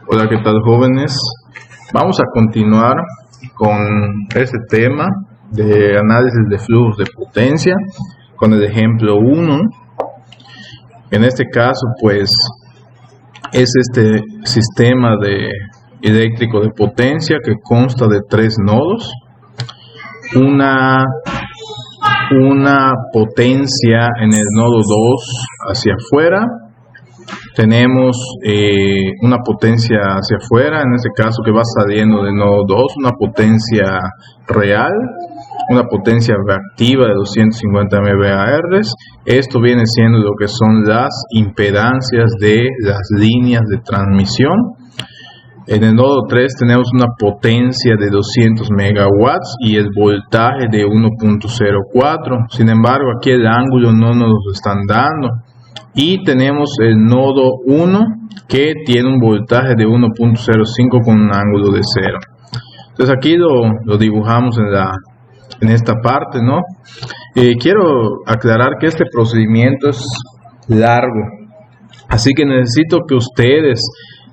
Hola, ¿qué tal, jóvenes? Vamos a continuar con este tema de análisis de flujos de potencia con el ejemplo 1. En este caso, pues, es este sistema eléctrico de potencia que consta de 3 nodos, una potencia en el nodo 2 hacia afuera. Tenemos una potencia hacia afuera, en este caso que va saliendo del nodo 2, una potencia real, una potencia reactiva de 250 MVA. Esto viene siendo lo que son las impedancias de las líneas de transmisión. En el nodo 3 tenemos una potencia de 200 megawatts y el voltaje de 1.04. Sin embargo, aquí el ángulo no nos lo están dando. Y tenemos el nodo 1 que tiene un voltaje de 1.05 con un ángulo de 0. Entonces aquí lo dibujamos en esta parte, ¿no? Quiero aclarar que este procedimiento es largo. Así que necesito que ustedes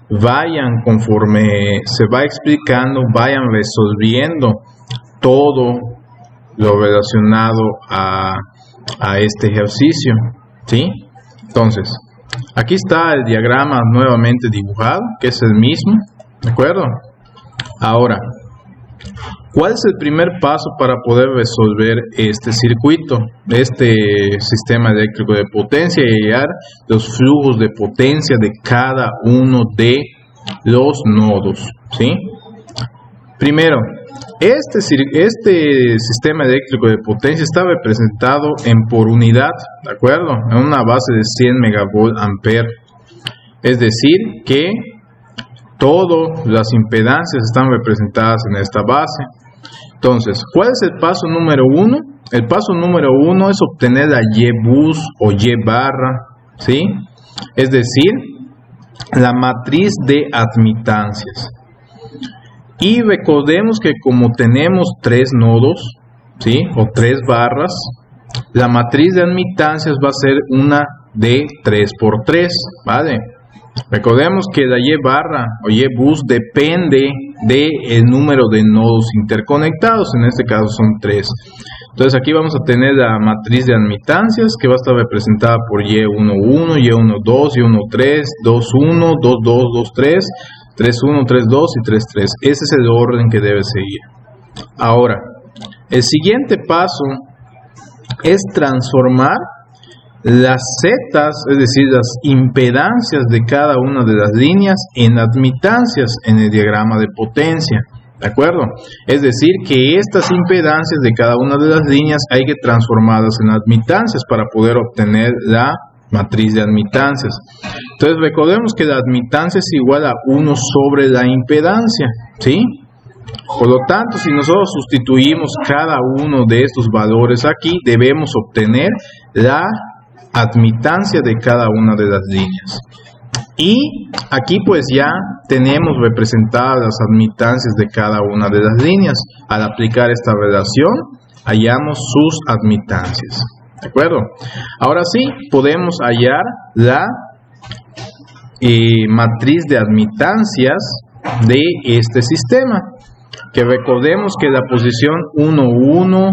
vayan, conforme se va explicando, vayan resolviendo todo lo relacionado a este ejercicio, ¿sí? Entonces, aquí está el diagrama nuevamente dibujado, que es el mismo, ¿de acuerdo? Ahora, ¿cuál es el primer paso para poder resolver este circuito, este sistema eléctrico de potencia y hallar los flujos de potencia de cada uno de los nodos, ¿sí? Primero, este sistema eléctrico de potencia está representado por unidad, ¿de acuerdo? En una base de 100 megavolt ampere. Es decir, que todas las impedancias están representadas en esta base. Entonces, ¿cuál es el paso número 1? El paso número 1 es obtener la Y-bus o Y-barra, ¿sí? Es decir, la matriz de admitancias. Y recordemos que como tenemos 3 nodos, ¿sí? O 3 barras, la matriz de admitancias va a ser una de 3×3, ¿vale? Recordemos que la Y barra o Y bus depende del número de nodos interconectados, en este caso son 3. Entonces aquí vamos a tener la matriz de admitancias que va a estar representada por Y11, Y12, Y13, 21, 22, 23, 31, 32 y 33. Ese es el orden que debe seguir. Ahora, el siguiente paso es transformar las zetas, es decir, las impedancias de cada una de las líneas en admitancias en el diagrama de potencia, ¿de acuerdo? Es decir, que estas impedancias de cada una de las líneas hay que transformarlas en admitancias para poder obtener la matriz de admitancias. Entonces recordemos que la admitancia es igual a 1 sobre la impedancia, ¿sí? Por lo tanto, si nosotros sustituimos cada uno de estos valores aquí, debemos obtener la admitancia de cada una de las líneas. Y aquí pues ya tenemos representadas las admitancias de cada una de las líneas. Al aplicar esta relación, hallamos sus admitancias, ¿de acuerdo? Ahora sí, podemos hallar la matriz de admitancias de este sistema, que recordemos que la posición 1, 1,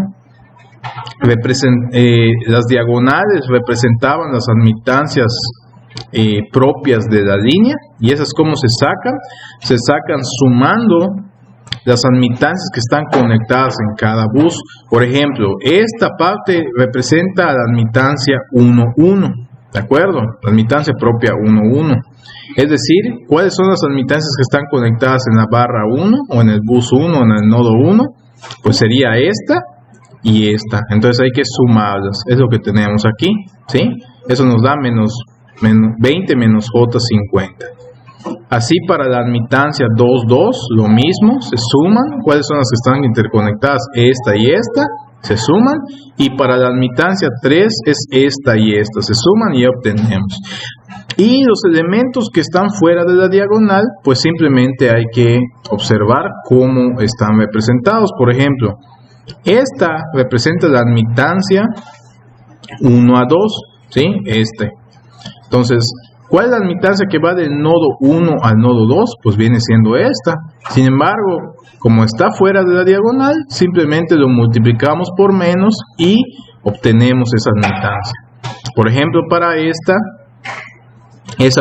las diagonales representaban las admitancias propias de la línea, y esas como se sacan sumando las admitancias que están conectadas en cada bus. Por ejemplo, esta parte representa la admitancia 1, 1, ¿de acuerdo? La admitancia propia 1, 1. Es decir, ¿cuáles son las admitancias que están conectadas en la barra 1 o en el bus 1 o en el nodo 1? Pues sería esta y esta. Entonces hay que sumarlas. Es lo que tenemos aquí, ¿sí? Eso nos da menos 20 menos J50. Así para la admitancia 2, 2, lo mismo, se suman. ¿Cuáles son las que están interconectadas? Esta y esta, se suman. Y para la admitancia 3 es esta y esta, se suman y obtenemos. Y los elementos que están fuera de la diagonal, pues simplemente hay que observar cómo están representados. Por ejemplo, esta representa la admitancia 1 a 2, ¿sí? Entonces, ¿Cuál es la admitancia que va del nodo 1 al nodo 2? Pues viene siendo esta. Sin embargo, como está fuera de la diagonal, simplemente lo multiplicamos por menos y obtenemos esa admitancia. Por ejemplo, para esta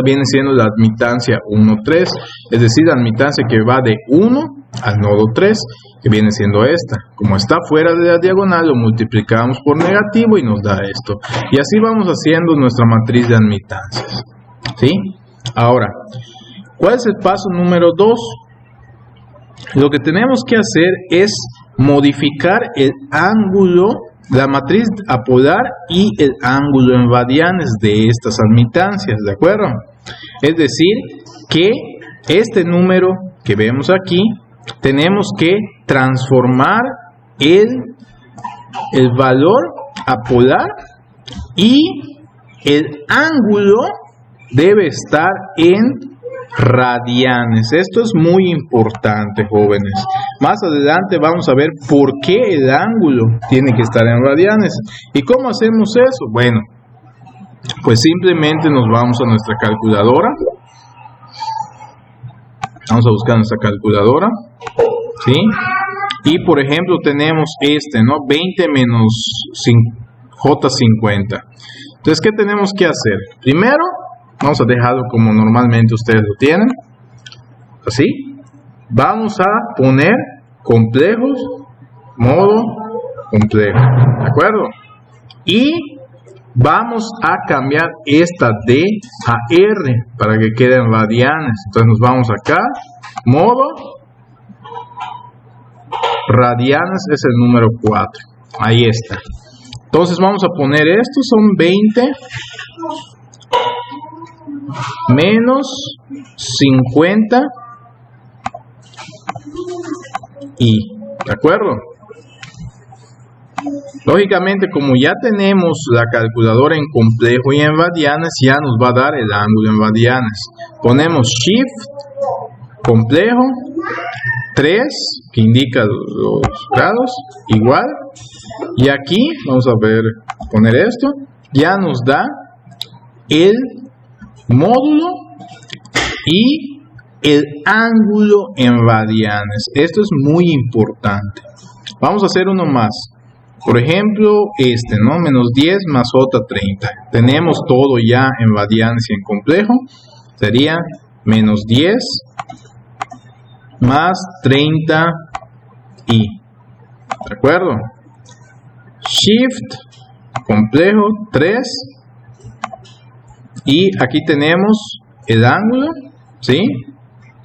viene siendo la admitancia 1, 3, es decir, la admitancia que va de 1 al nodo 3, que viene siendo esta. Como está fuera de la diagonal, lo multiplicamos por negativo y nos da esto. Y así vamos haciendo nuestra matriz de admitancias. ¿Sí? Ahora, ¿cuál es el paso número 2? Lo que tenemos que hacer es modificar el ángulo, la matriz apolar y el ángulo en radianes de estas admitancias, ¿de acuerdo? Es decir, que este número que vemos aquí, tenemos que transformar el valor apolar y el ángulo debe estar en radianes. Esto es muy importante, jóvenes. Más adelante vamos a ver por qué el ángulo tiene que estar en radianes. ¿Y cómo hacemos eso? Bueno, pues simplemente nos vamos a nuestra calculadora. Vamos a buscar nuestra calculadora. ¿Sí? Y por ejemplo tenemos ¿no? 20 menos J50. Entonces, ¿qué tenemos que hacer? Primero, vamos a dejarlo como normalmente ustedes lo tienen. Así. Vamos a poner complejos, modo complejo. ¿De acuerdo? Y vamos a cambiar esta D a R para que queden radianes. Entonces nos vamos acá. Modo radianes es el número 4. Ahí está. Entonces vamos a poner esto. Son 20 menos 50 y, ¿de acuerdo? Lógicamente, como ya tenemos la calculadora en complejo y en radianes, ya nos va a dar el ángulo en radianes. Ponemos Shift, complejo, 3, que indica los grados, igual. Y aquí, vamos a ver, poner esto, ya nos da el módulo y el ángulo en radianes. Esto es muy importante. Vamos a hacer uno más. Por ejemplo, ¿no? Menos 10 más J30. Tenemos todo ya en radianes y en complejo. Sería menos 10 más 30 y. ¿De acuerdo? Shift, complejo, 3. Y aquí tenemos el ángulo, ¿sí?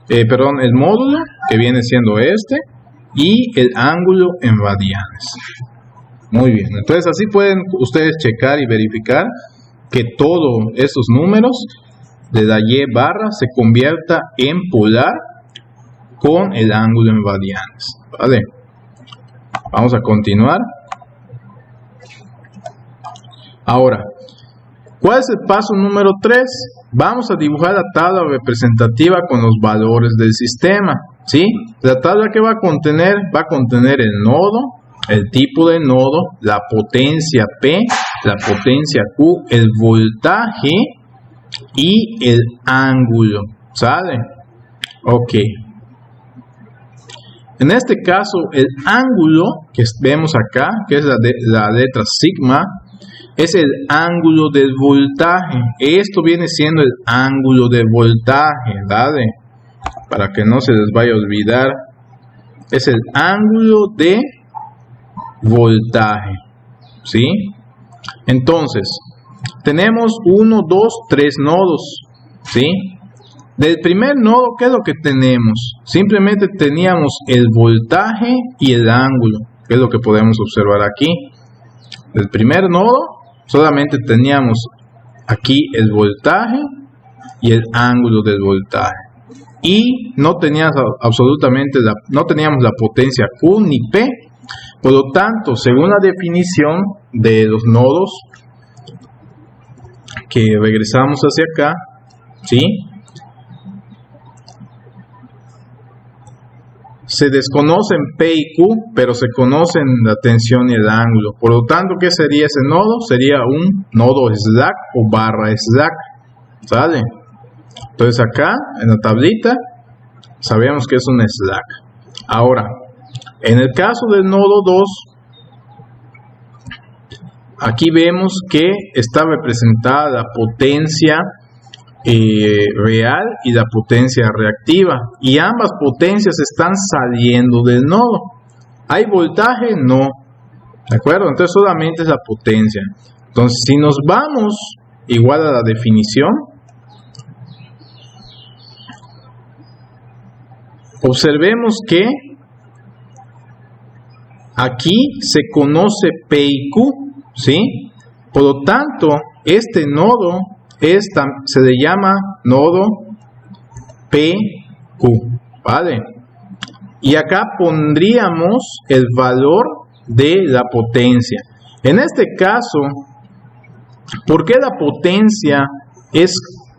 Perdón, el módulo, que viene siendo este. Y el ángulo en radianes. Muy bien, entonces así pueden ustedes checar y verificar que todos esos números de la Y barra se convierta en polar con el ángulo en radianes. ¿Vale? Vamos a continuar. Ahora, ¿cuál es el paso número 3? Vamos a dibujar la tabla representativa con los valores del sistema. ¿Sí? La tabla que va a contener el nodo, el tipo de nodo, la potencia P, la potencia Q, el voltaje y el ángulo. ¿Sale? Ok. En este caso, el ángulo que vemos acá, que es la letra sigma, es el ángulo del voltaje. Esto viene siendo el ángulo del voltaje, ¿vale? Para que no se les vaya a olvidar, es el ángulo de voltaje, ¿sí? Entonces, tenemos 1, 2, 3 nodos, ¿sí? Del primer nodo, ¿qué es lo que tenemos? Simplemente teníamos el voltaje y el ángulo, que es lo que podemos observar aquí. Del primer nodo, solamente teníamos aquí el voltaje y el ángulo del voltaje. Y no teníamos absolutamente no teníamos la potencia Q ni P. Por lo tanto, según la definición de los nodos, que regresamos hacia acá, ¿sí? Se desconocen P y Q, pero se conocen la tensión y el ángulo. Por lo tanto, ¿qué sería ese nodo? Sería un nodo slack o barra slack. ¿sale? Entonces acá en la tablita sabemos que es un slack. Ahora, en el caso del nodo 2, aquí vemos que está representada la potencia real y la potencia reactiva, y ambas potencias están saliendo del nodo. ¿Hay voltaje? No. ¿De acuerdo? Entonces solamente es la potencia. Entonces si nos vamos igual a la definición, observemos que aquí se conoce P y Q, ¿sí? Por lo tanto, este nodo se le llama nodo PQ, ¿vale? Y acá pondríamos el valor de la potencia. En este caso, ¿por qué la potencia es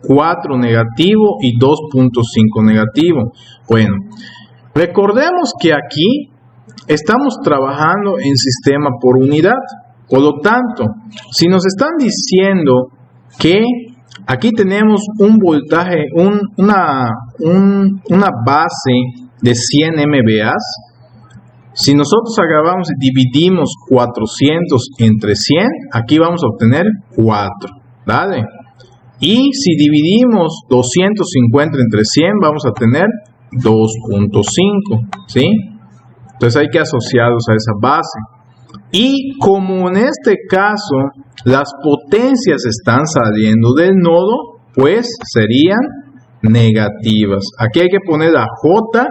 4 negativo y 2.5 negativo? Bueno, recordemos que aquí estamos trabajando en sistema por unidad. Por lo tanto, si nos están diciendo que aquí tenemos un voltaje, una base de 100 MVA, si nosotros agarramos y dividimos 400 entre 100, aquí vamos a obtener 4, ¿vale? Y si dividimos 250 entre 100, vamos a tener 2.5, ¿sí? Entonces hay que asociarlos a esa base. Y como en este caso las potencias están saliendo del nodo, pues serían negativas. Aquí hay que poner la J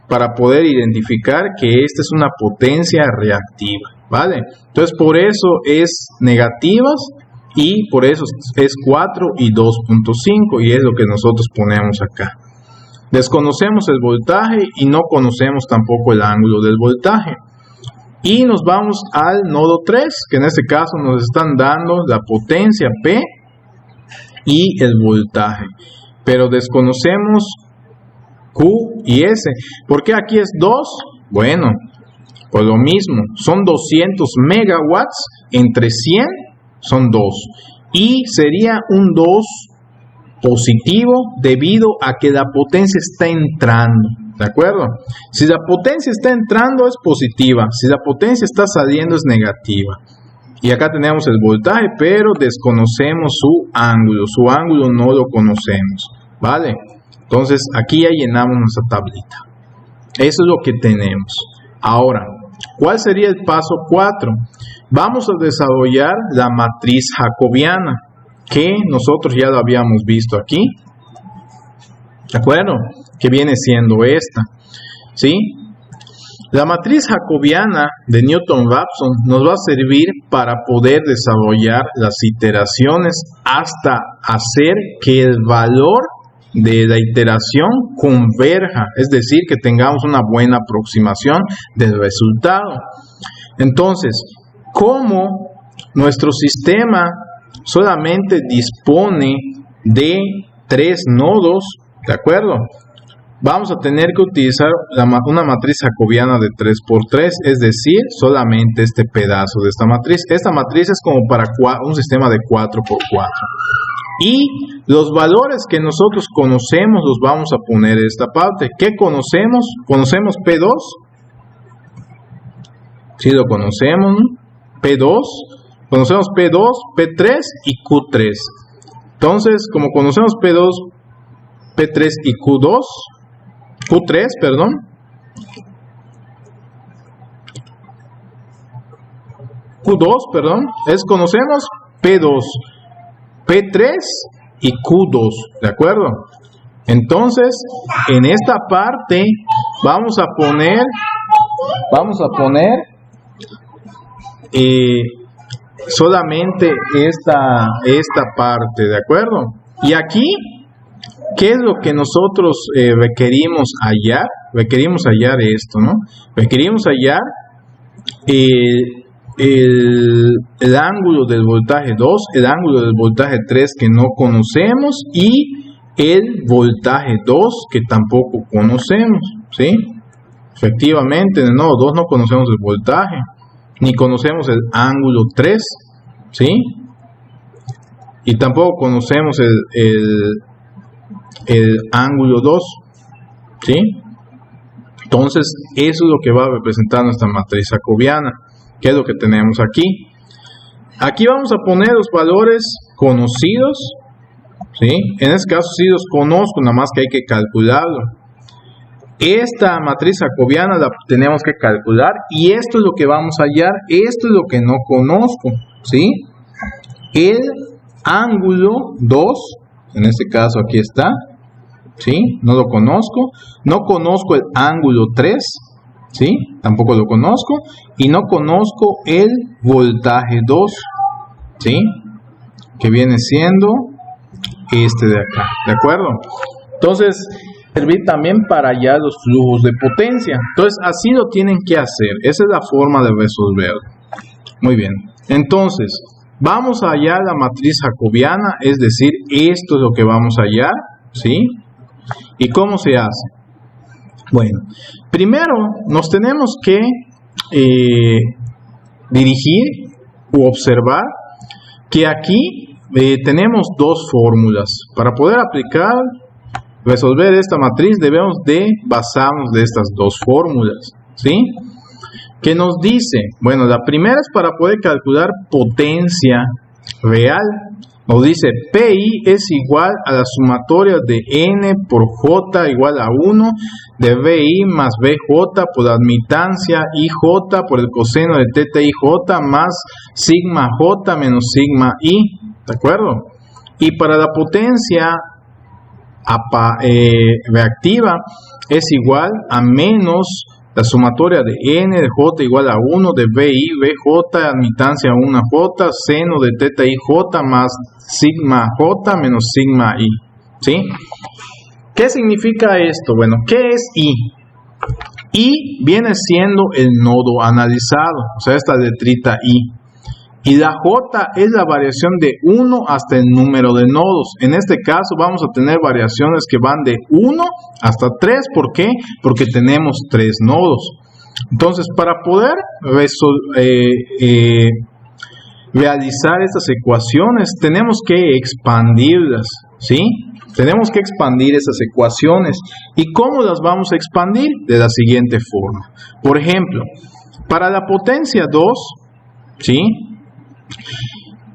para poder identificar que esta es una potencia reactiva, ¿vale? Entonces por eso es negativas y por eso es 4 y 2.5, y es lo que nosotros ponemos acá. Desconocemos el voltaje y no conocemos tampoco el ángulo del voltaje. Y nos vamos al nodo 3, que en este caso nos están dando la potencia P y el voltaje. Pero desconocemos Q y S. ¿Por qué aquí es 2? Bueno, pues lo mismo. Son 200 megawatts entre 100, son 2. Y sería un 2 positivo debido a que la potencia está entrando. ¿De acuerdo? Si la potencia está entrando es positiva, si la potencia está saliendo es negativa. Y acá tenemos el voltaje, pero desconocemos su ángulo no lo conocemos, ¿vale? Entonces aquí ya llenamos nuestra tablita. Eso es lo que tenemos. Ahora, ¿cuál sería el paso 4? Vamos a desarrollar la matriz jacobiana, que nosotros ya lo habíamos visto aquí. ¿De acuerdo? Que viene siendo esta, ¿sí? La matriz jacobiana de Newton-Raphson nos va a servir para poder desarrollar las iteraciones hasta hacer que el valor de la iteración converja, es decir, que tengamos una buena aproximación del resultado. Entonces, como nuestro sistema solamente dispone de 3 nodos, ¿de acuerdo? Vamos a tener que utilizar una matriz jacobiana de 3×3, es decir, solamente este pedazo de esta matriz. Esta matriz es como para un sistema de 4×4. Y los valores que nosotros conocemos los vamos a poner en esta parte. ¿Qué conocemos? ¿Conocemos P2? Sí, lo conocemos. P2. Conocemos P2, P3 y Q3. Entonces, como conocemos P2, P3 y Q3, perdón. Q2, perdón. Conocemos P2, P3 y Q2, ¿de acuerdo? Entonces, en esta parte vamos a poner solamente esta parte, ¿de acuerdo? Y aquí, ¿qué es lo que nosotros requerimos hallar? Requerimos hallar esto, ¿no? Requerimos hallar el ángulo del voltaje 2, el ángulo del voltaje 3 que no conocemos y el voltaje 2 que tampoco conocemos, ¿sí? Efectivamente, en el nodo 2 no conocemos el voltaje, ni conocemos el ángulo 3, ¿sí? y tampoco conocemos el ángulo 2, ¿sí? Entonces, eso es lo que va a representar nuestra matriz jacobiana, que es lo que tenemos aquí. Aquí vamos a poner los valores conocidos, ¿sí? En este caso sí los conozco, nada más que hay que calcularlo. Esta matriz jacobiana la tenemos que calcular y esto es lo que vamos a hallar, esto es lo que no conozco, ¿sí? El ángulo 2, en este caso aquí está, ¿sí? No lo conozco. No conozco el ángulo 3, ¿sí? Tampoco lo conozco. Y no conozco el voltaje 2, ¿sí? Que viene siendo este de acá, ¿de acuerdo? Entonces, servir también para hallar los flujos de potencia. Entonces, así lo tienen que hacer. Esa es la forma de resolverlo. Muy bien. Entonces, vamos a hallar la matriz jacobiana, es decir, esto es lo que vamos a hallar, ¿sí? ¿Y cómo se hace? Bueno, primero nos tenemos que dirigir u observar que aquí tenemos dos fórmulas. Para poder resolver esta matriz debemos de basarnos de estas dos fórmulas, ¿sí? Que nos dice, bueno, la primera es para poder calcular potencia real. Nos dice PI es igual a la sumatoria de N por J igual a 1 de VI más BJ por la admitancia IJ por el coseno de teta IJ más sigma J menos sigma I, ¿de acuerdo? Y para la potencia reactiva es igual a menos la sumatoria de N de J igual a 1 de VI, BJ, admitancia 1J, seno de teta IJ más sigma J menos sigma I, ¿sí? ¿Qué significa esto? Bueno, ¿qué es I? I viene siendo el nodo analizado, o sea, esta letrita I. Y la J es la variación de 1 hasta el número de nodos. En este caso vamos a tener variaciones que van de 1 hasta 3. ¿Por qué? Porque tenemos 3 nodos. Entonces, para poder realizar estas ecuaciones, tenemos que expandirlas, ¿sí? Tenemos que expandir esas ecuaciones. ¿Y cómo las vamos a expandir? De la siguiente forma. Por ejemplo, para la potencia 2, ¿sí?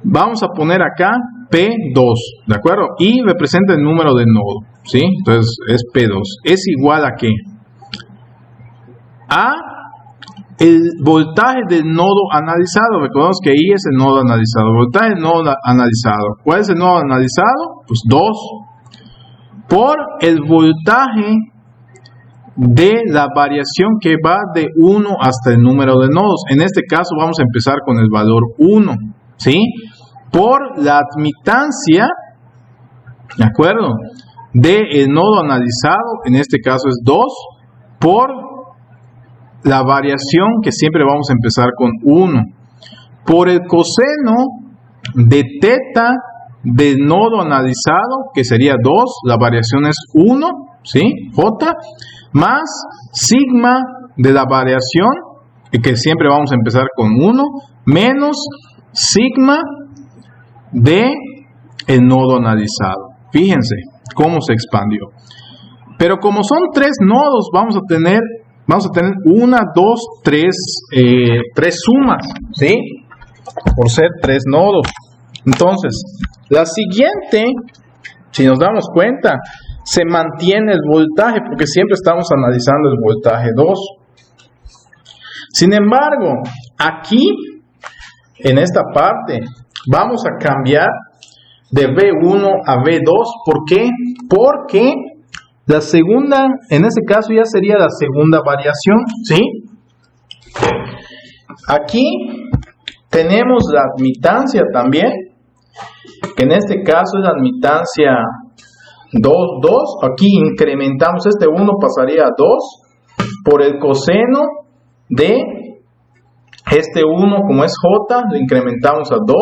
Vamos a poner acá P2, ¿de acuerdo? Y representa el número de nodo, ¿sí? Entonces es P2. ¿Es igual a qué? A el voltaje del nodo analizado. Recordemos que I es el nodo analizado. Voltaje del nodo analizado. ¿Cuál es el nodo analizado? Pues 2. Por el voltaje de la variación que va de 1 hasta el número de nodos. En este caso vamos a empezar con el valor 1, ¿sí? Por la admitancia, ¿de acuerdo? Del nodo analizado, en este caso es 2, por la variación que siempre vamos a empezar con 1. Por el coseno de teta del nodo analizado, que sería 2, la variación es 1, ¿sí? J, más sigma de la variación, que siempre vamos a empezar con 1, menos sigma de el nodo analizado. Fíjense cómo se expandió. Pero como son 3 nodos, vamos a tener 1, 2, 3 sumas, ¿sí? Por ser 3 nodos. Entonces, la siguiente, si nos damos cuenta, se mantiene el voltaje porque siempre estamos analizando el voltaje 2. Sin embargo, aquí, en esta parte, vamos a cambiar de V1 a V2. ¿Por qué? Porque la segunda, en este caso ya sería la segunda variación, ¿sí? Aquí tenemos la admitancia también, que en este caso es la admitancia 2, 2, aquí incrementamos este 1, pasaría a 2, por el coseno de este 1, como es J, lo incrementamos a 2,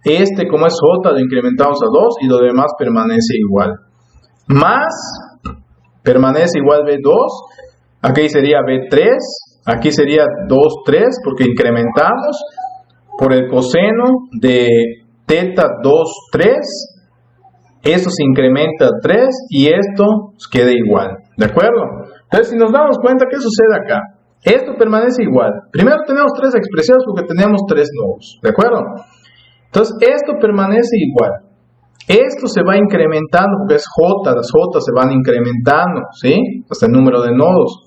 este como es J, lo incrementamos a 2, y lo demás permanece igual. Más, permanece igual B2, aquí sería B3, aquí sería 2, 3, porque incrementamos por el coseno de teta 2, 3, esto se incrementa a 3 y esto queda igual, ¿de acuerdo? Entonces, si nos damos cuenta, ¿qué sucede acá? Esto permanece igual. Primero tenemos 3 expresiones porque tenemos 3 nodos, ¿de acuerdo? Entonces, esto permanece igual. Esto se va incrementando porque es J, las J se van incrementando, ¿sí? Hasta el número de nodos.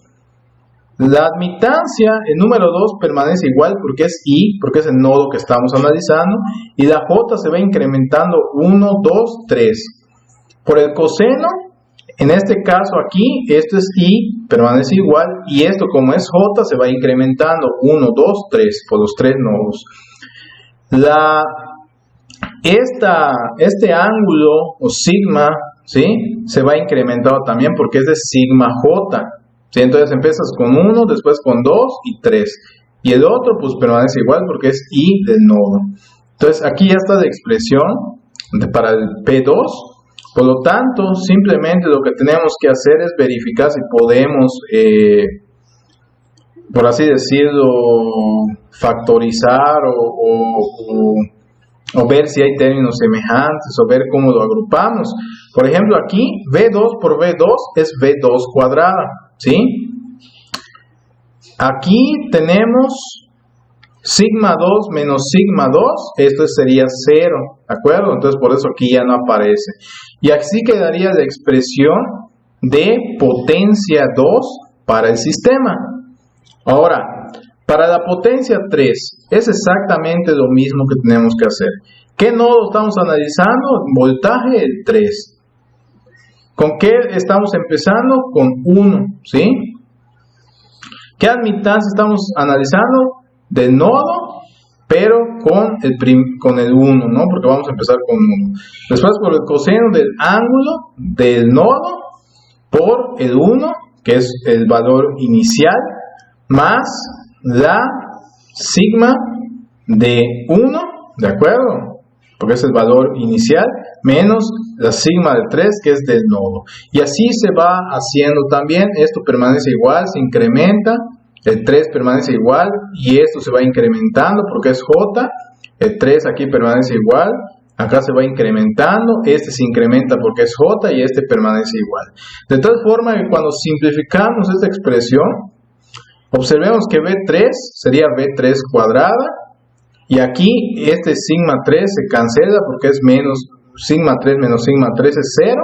La admitancia, el número 2 permanece igual porque es I, porque es el nodo que estamos analizando, y la J se va incrementando 1, 2, 3. Por el coseno, en este caso aquí, esto es I, permanece igual, y esto como es J se va incrementando 1, 2, 3, por los 3 nodos. Este ángulo o sigma, ¿sí? Se va incrementando también porque es de sigma J. ¿Sí? Entonces empiezas con 1, después con 2 y 3. Y el otro pues permanece igual porque es I del nodo. Entonces aquí ya está la expresión para el P2. Por lo tanto, simplemente lo que tenemos que hacer es verificar si podemos, por así decirlo, factorizar o ver si hay términos semejantes o ver cómo lo agrupamos. Por ejemplo, aquí V2 por V2 es V2 cuadrada, ¿sí? Aquí tenemos sigma 2 menos sigma 2, esto sería 0, ¿de acuerdo? Entonces por eso aquí ya no aparece. Y así quedaría la expresión de potencia 2 para el sistema. Ahora, para la potencia 3 es exactamente lo mismo que tenemos que hacer. ¿Qué nodo estamos analizando? Voltaje el 3. ¿Con qué estamos empezando? Con 1, ¿sí? ¿Qué admitancia estamos analizando? Del nodo, pero con el 1, ¿no? Porque vamos a empezar con 1. Después por el coseno del ángulo del nodo por el 1, que es el valor inicial, más la sigma de 1, ¿de acuerdo? Porque es el valor inicial, menos la sigma de 3, que es del nodo. Y así se va haciendo también. Esto permanece igual, se incrementa. El 3 permanece igual y esto se va incrementando porque es J. El 3 aquí permanece igual. Acá se va incrementando. Este se incrementa porque es J y este permanece igual. De tal forma que cuando simplificamos esta expresión, observemos que V3 sería V3 cuadrada. Y aquí este sigma 3 se cancela porque es menos sigma 3 menos sigma 3 es 0.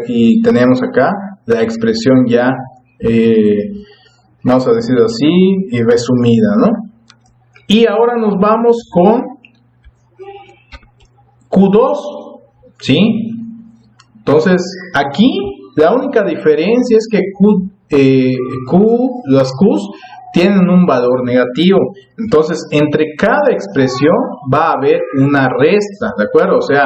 Y tenemos acá la expresión ya, vamos a decirlo así, resumida, ¿no? Y ahora nos vamos con Q2, ¿sí? Entonces, aquí la única diferencia es que las Q's tienen un valor negativo. Entonces, entre cada expresión va a haber una resta, ¿de acuerdo? O sea,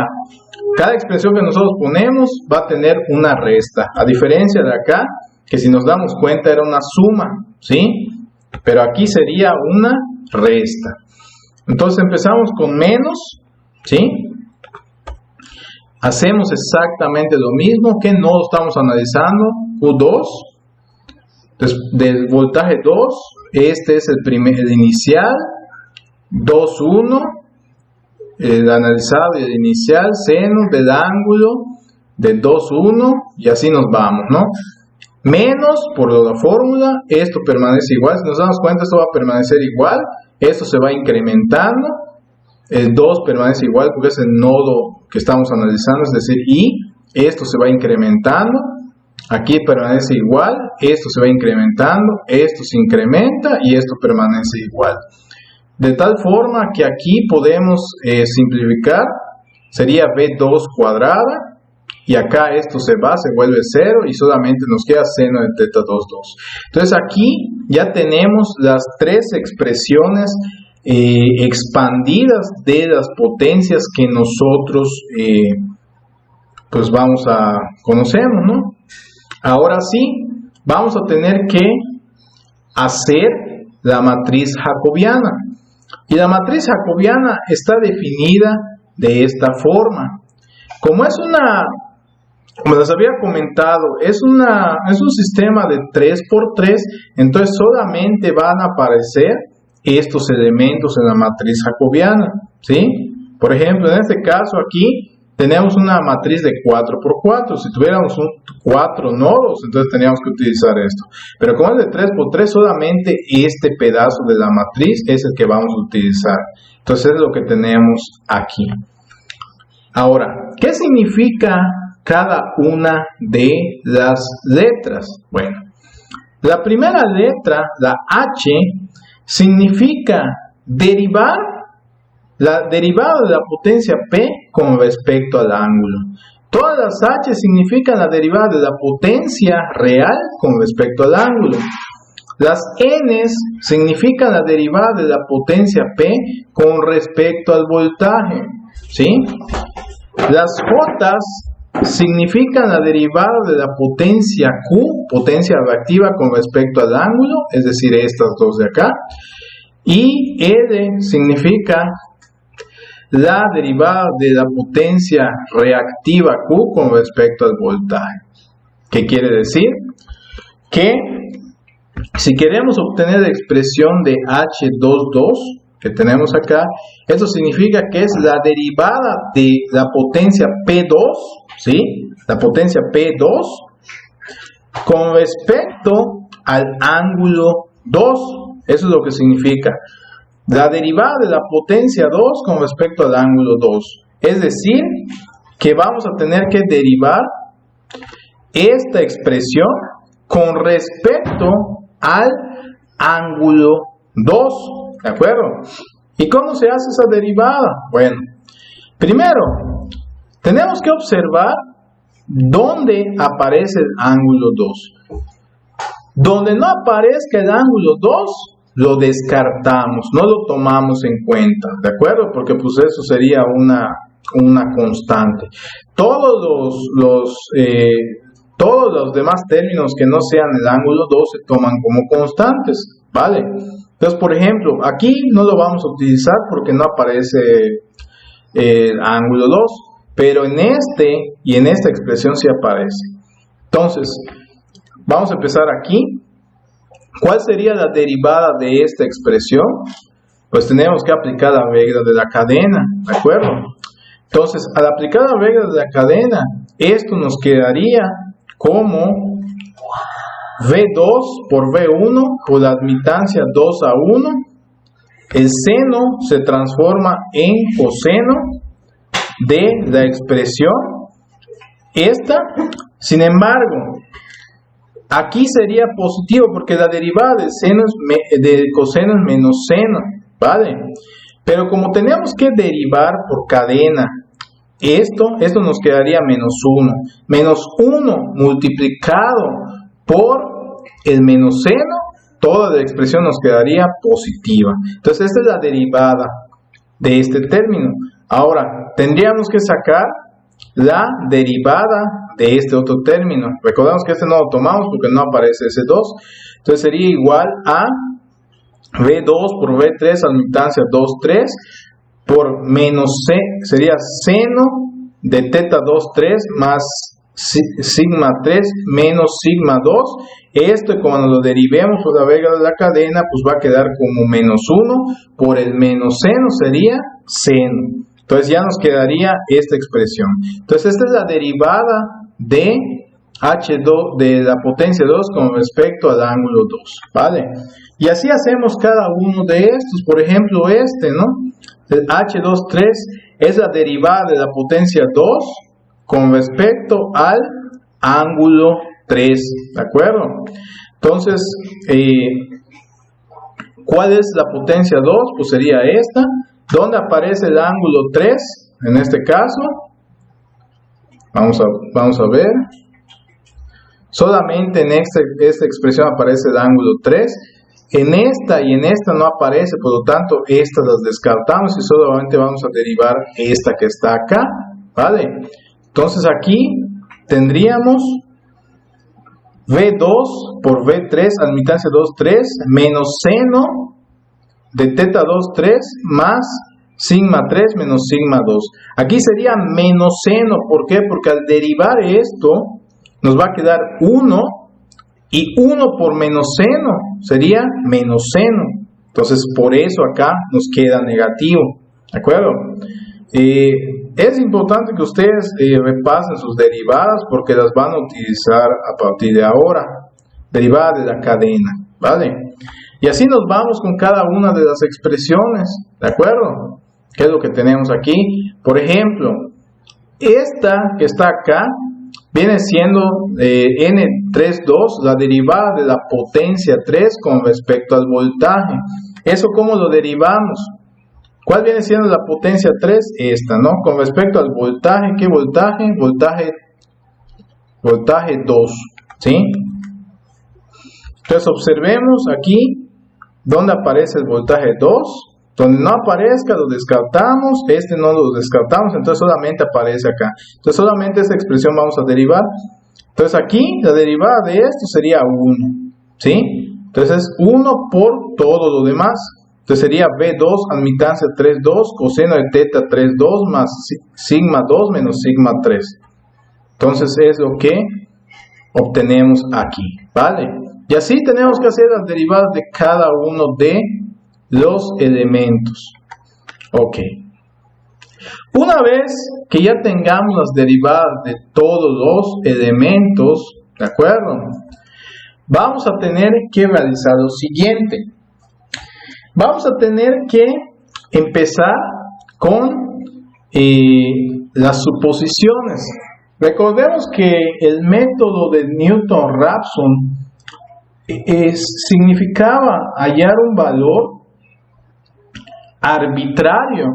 cada expresión que nosotros ponemos va a tener una resta. A diferencia de acá, que si nos damos cuenta era una suma, ¿sí? Pero aquí sería una resta. Entonces empezamos con menos, ¿sí? Hacemos exactamente lo mismo. ¿Qué nodo estamos analizando? Q2. Entonces, del voltaje 2, este es el inicial, 2, 1, el analizado y el inicial, seno del ángulo de 2, 1, y así nos vamos, ¿no? Menos, por la fórmula, esto permanece igual. Si nos damos cuenta, esto va a permanecer igual. Esto se va incrementando. El 2 permanece igual porque es el nodo que estamos analizando, es decir, I. Esto se va incrementando. Aquí permanece igual. Esto se va incrementando. Esto se incrementa y esto permanece igual. De tal forma que aquí podemos simplificar. Sería V2 cuadrada. Y acá esto se vuelve 0 y solamente nos queda seno de teta 2, 2. Entonces aquí ya tenemos las 3 expresiones expandidas de las potencias que nosotros pues vamos a conocemos, ¿no? Ahora sí, vamos a tener que hacer la matriz jacobiana. Y la matriz jacobiana está definida de esta forma. Como les había comentado, es un sistema de 3×3, entonces solamente van a aparecer estos elementos en la matriz jacobiana, ¿sí? Por ejemplo, en este caso aquí tenemos una matriz de 4 por 4. Si tuviéramos 4 nodos, entonces teníamos que utilizar esto. Pero como es de 3 por 3, solamente este pedazo de la matriz es el que vamos a utilizar. Entonces es lo que tenemos aquí. Ahora, ¿qué significa cada una de las letras? Bueno, la primera letra, la H, significa derivar la derivada de la potencia P con respecto al ángulo. Todas las H significan la derivada de la potencia real con respecto al ángulo. Las N significan la derivada de la potencia P con respecto al voltaje, ¿sí? Las J significan la derivada de la potencia Q, potencia reactiva con respecto al ángulo, es decir, estas dos de acá. Y R significa la derivada de la potencia reactiva Q con respecto al voltaje. ¿Qué quiere decir? Que si queremos obtener la expresión de H22 que tenemos acá, esto significa que es la derivada de la potencia P2, ¿sí? La potencia P2 con respecto al ángulo 2. Eso es lo que significa. La derivada de la potencia 2 con respecto al ángulo 2. Es decir, que vamos a tener que derivar esta expresión con respecto al ángulo 2. ¿De acuerdo? ¿Y cómo se hace esa derivada? Bueno, primero, tenemos que observar dónde aparece el ángulo 2. Donde no aparezca el ángulo 2, lo descartamos, no lo tomamos en cuenta, ¿de acuerdo? Porque pues eso sería una constante. Todos los demás términos que no sean el ángulo 2 se toman como constantes, ¿vale? Entonces, por ejemplo, aquí no lo vamos a utilizar porque no aparece el ángulo 2, pero en este y en esta expresión sí aparece. Entonces, vamos a empezar aquí. ¿Cuál sería la derivada de esta expresión? Pues tenemos que aplicar la regla de la cadena, ¿de acuerdo? Entonces, al aplicar la regla de la cadena, esto nos quedaría como V2 por V1 por la admitancia 2 a 1. El seno se transforma en coseno de la expresión esta. Sin embargo, aquí sería positivo porque la derivada del coseno es menos seno, ¿vale? Pero como tenemos que derivar por cadena esto nos quedaría menos 1. Menos 1 multiplicado por el menos seno, toda la expresión nos quedaría positiva. Entonces esta es la derivada de este término. Ahora, tendríamos que sacar la derivada de este otro término. Recordamos que este no lo tomamos porque no aparece ese 2. Entonces sería igual a V2 por V3 admitancia 2, 3 por menos C, sería seno de teta 2, 3 más sigma 3 menos sigma 2. Esto, cuando lo derivemos por la regla de la cadena, pues va a quedar como menos 1 por el menos seno, sería seno. Entonces ya nos quedaría esta expresión. Entonces esta es la derivada de H2 de la potencia 2 con respecto al ángulo 2, ¿vale? Y así hacemos cada uno de estos. Por ejemplo, este, ¿no? El H23 es la derivada de la potencia 2 con respecto al ángulo 3, ¿de acuerdo? Entonces, ¿cuál es la potencia 2? Pues sería esta. ¿Dónde aparece el ángulo 3? En este caso, vamos a ver. Solamente en esta expresión aparece el ángulo 3. En esta y en esta no aparece, por lo tanto, estas las descartamos y solamente vamos a derivar esta que está acá, ¿vale? Entonces aquí tendríamos V2 por V3, admitancia 2, 3, menos seno de teta 2, 3, más sigma 3 menos sigma 2. Aquí sería menos seno, ¿por qué? Porque al derivar esto, nos va a quedar 1, y 1 por menos seno sería menos seno. Entonces, por eso acá nos queda negativo, ¿de acuerdo? es importante que ustedes repasen sus derivadas porque las van a utilizar a partir de ahora. Derivada de la cadena, ¿vale? Y así nos vamos con cada una de las expresiones, ¿de acuerdo? ¿Qué es lo que tenemos aquí? Por ejemplo, esta que está acá viene siendo N32, la derivada de la potencia 3 con respecto al voltaje. ¿Eso cómo lo derivamos? ¿Cuál viene siendo la potencia 3? Esta, ¿no? Con respecto al voltaje, ¿qué voltaje? Voltaje 2, ¿sí? Entonces observemos aquí donde aparece el voltaje 2. Donde no aparezca lo descartamos, este no lo descartamos, entonces solamente aparece acá. Entonces solamente esta expresión vamos a derivar. Entonces aquí la derivada de esto sería 1, ¿sí? Entonces es 1 por todo lo demás. Entonces sería B2 admitancia 3,2 coseno de teta 3,2 más sigma 2 menos sigma 3. Entonces es lo que obtenemos aquí, ¿vale? Y así tenemos que hacer las derivadas de cada uno de los elementos. Ok. Una vez que ya tengamos las derivadas de todos los elementos, ¿de acuerdo? Vamos a tener que realizar lo siguiente. Vamos a tener que empezar con las suposiciones. Recordemos que el método de Newton-Raphson significaba hallar un valor arbitrario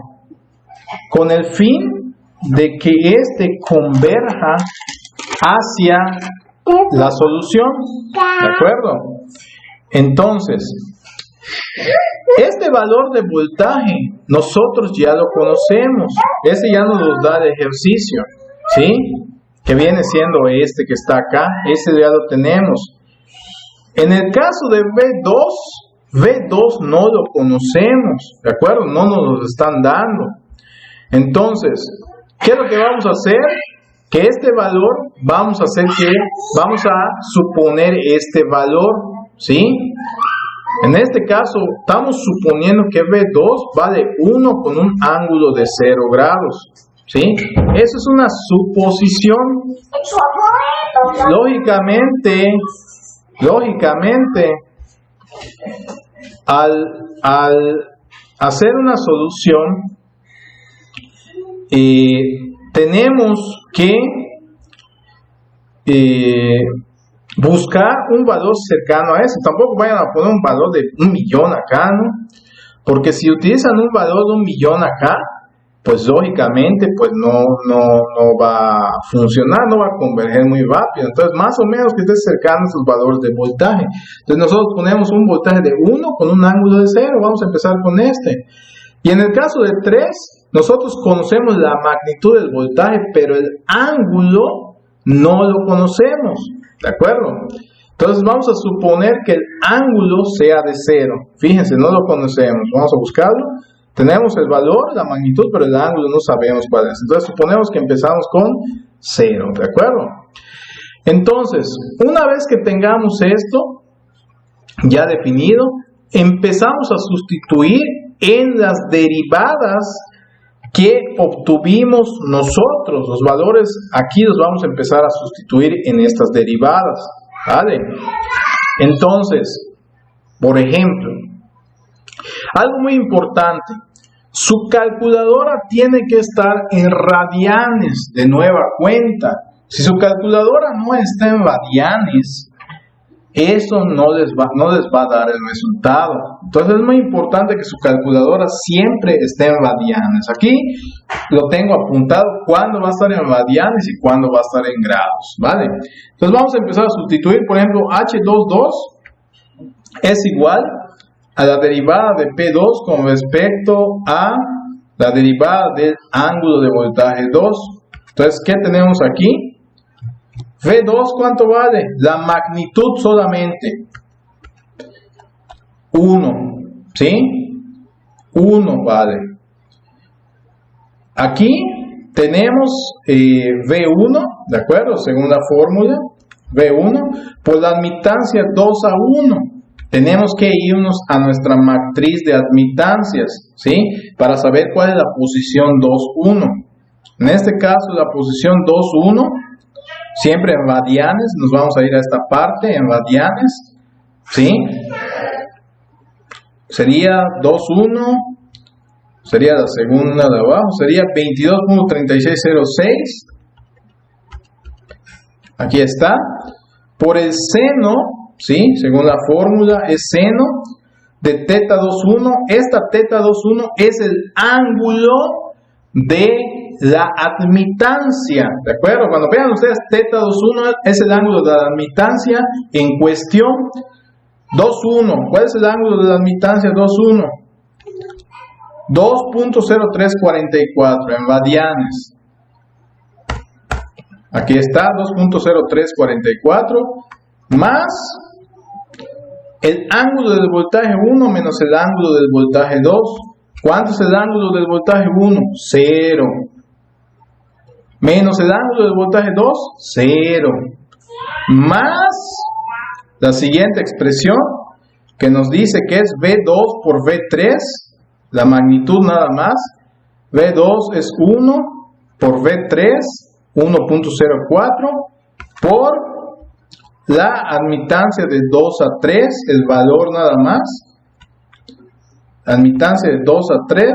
con el fin de que éste converja hacia la solución, ¿de acuerdo? Entonces, este valor de voltaje nosotros ya lo conocemos, este ya nos lo da el ejercicio, ¿sí? Que viene siendo este que está acá, este ya lo tenemos. En el caso de V2 no lo conocemos, ¿de acuerdo? No nos lo están dando. Entonces, ¿qué es lo que vamos a hacer? Que este valor, vamos a suponer este valor, ¿sí? En este caso, estamos suponiendo que V2 vale 1 con un ángulo de 0 grados, ¿sí? Eso es una suposición. Lógicamente, al hacer una solución, tenemos que buscar un valor cercano a eso. Tampoco vayan a poner un valor de 1.000.000 acá, ¿no? Porque si utilizan un valor de 1.000.000 acá, pues lógicamente pues no va a funcionar, no va a converger muy rápido. Entonces más o menos que esté cercano a esos valores de voltaje. Entonces nosotros ponemos un voltaje de 1 con un ángulo de 0, vamos a empezar con este. Y en el caso de 3, nosotros conocemos la magnitud del voltaje, pero el ángulo no lo conocemos, ¿de acuerdo? Entonces vamos a suponer que el ángulo sea de 0. Fíjense, no lo conocemos, vamos a buscarlo. Tenemos el valor, la magnitud, pero el ángulo no sabemos cuál es. Entonces suponemos que empezamos con 0, ¿de acuerdo? Entonces, una vez que tengamos esto ya definido, empezamos a sustituir en las derivadas que obtuvimos nosotros. Los valores aquí los vamos a empezar a sustituir en estas derivadas, ¿vale? Entonces, por ejemplo, algo muy importante, su calculadora tiene que estar en radianes de nueva cuenta. Si su calculadora no está en radianes, eso no les va a dar el resultado. Entonces es muy importante que su calculadora siempre esté en radianes. Aquí lo tengo apuntado cuándo va a estar en radianes y cuándo va a estar en grados, ¿vale? Entonces vamos a empezar a sustituir. Por ejemplo, H22 es igual a la derivada de P2 con respecto a la derivada del ángulo de voltaje 2. Entonces, ¿qué tenemos aquí? V2, ¿cuánto vale? La magnitud solamente 1, ¿sí? 1 vale. Aquí tenemos V1, ¿de acuerdo? Según la fórmula, V1 por la admitancia 2 a 1. tenemos que irnos a nuestra matriz de admitancias, ¿sí? Para saber cuál es la posición 2,1. En este caso, la posición 2,1, siempre en radianes, nos vamos a ir a esta parte, en radianes, ¿sí? Sería 2,1, sería la segunda de abajo, sería 22.3606. Aquí está. Por el seno, ¿sí? Según la fórmula, es seno de teta 2,1. Esta teta 2,1 es el ángulo de la admitancia, ¿de acuerdo? Cuando vean ustedes teta 2,1 es el ángulo de la admitancia en cuestión. 2,1, ¿cuál es el ángulo de la admitancia 2,1? 2.0344 en radianes. Aquí está, 2.0344 más el ángulo del voltaje 1 menos el ángulo del voltaje 2. ¿Cuánto es el ángulo del voltaje 1? 0. Menos el ángulo del voltaje 2, 0. Más la siguiente expresión que nos dice que es V2 por V3, la magnitud nada más. V2 es 1 por V3, 1.04 por la admitancia de 2 a 3, el valor nada más. Admitancia de 2 a 3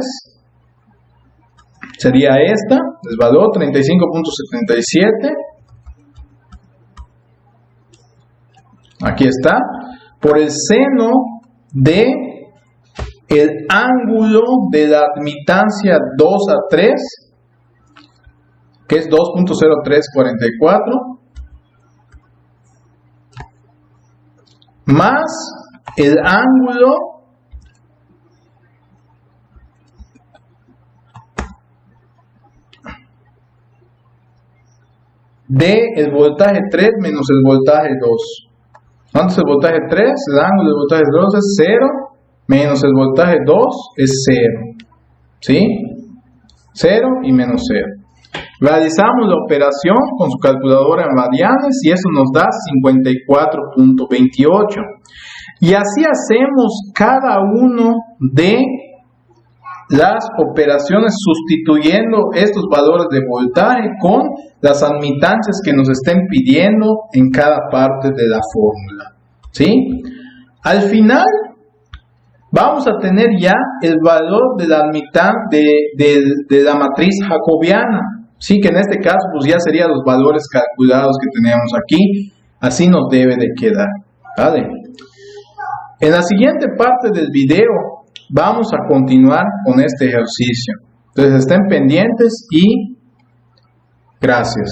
sería esta, el valor 35.77. Aquí está. Por el seno de el ángulo de la admitancia 2 a 3, que es 2.0344, más el ángulo de el voltaje 3 menos el voltaje 2. ¿Cuánto es el voltaje 3? El ángulo del voltaje 2 es 0, menos el voltaje 2 es 0. ¿Sí? 0 y menos 0. Realizamos la operación con su calculadora en radianes y eso nos da 54.28. Y así hacemos cada uno de las operaciones sustituyendo estos valores de voltaje con las admitancias que nos estén pidiendo en cada parte de la fórmula, ¿sí? Al final vamos a tener ya el valor de la de la matriz jacobiana, ¿sí? Que en este caso pues ya serían los valores calculados que tenemos aquí. Así nos debe de quedar, ¿vale? En la siguiente parte del video vamos a continuar con este ejercicio. Entonces estén pendientes y gracias.